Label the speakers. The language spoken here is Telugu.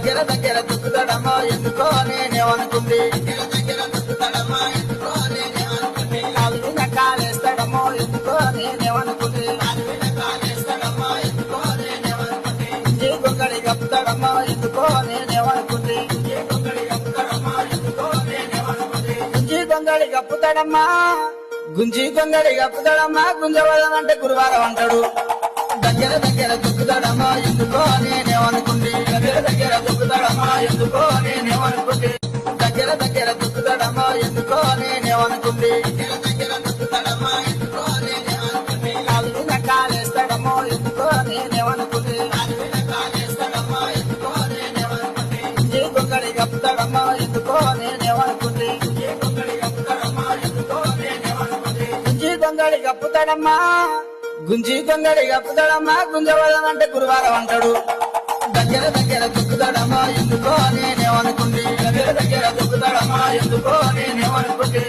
Speaker 1: దగ్గర దగ్గర దుక్కుతాడమ్మా ఎందుకో నేనేమనుకుంది కాలు కాలేస్తాడమ్మో ఎందుకో నేనేమనుకుంది గుంజి గొంగళి కప్పుతాడమ్మా ఎందుకో నేనేమనుకుంది గుంజి గొంగళి కప్పుతాడమ్మా గుంజి గొంగళి కప్పుతాడమ్మా గుంజవదం అంటే గురువారం అంటాడు దగ్గర దగ్గర దుక్కుతాడమ్మా ఎందుకో నేనేమనుకుంది దగ్గర దగ్గర దుక్కుతాడమ్మా ఎందుకో నేనేమనుకుంది దగ్గర దగ్గర దుక్కుతాడమ్మా ఎందుకో నేనేమనుకుంది కాలు కాలేస్తాడమ్మో ఎందుకో నేనేమనుకుంది గుంజి గొంగళి కప్పుతాడమ్మా ఎందుకో నేనేమనుకుంది గుంజి గొంగళి కప్పుతాడమ్మా గుంజి గొంగళి కప్పుతాడమ్మా గుంజవదం అంటే గురువారం అంటాడు దగ్గర దగ్గర దుక్కుతాడమ్మా ఎందుకో నేనేమనుకుంది దగ్గర దగ్గర దుక్కుతాడమ్మా ఎందుకో నేనేమనుకుంది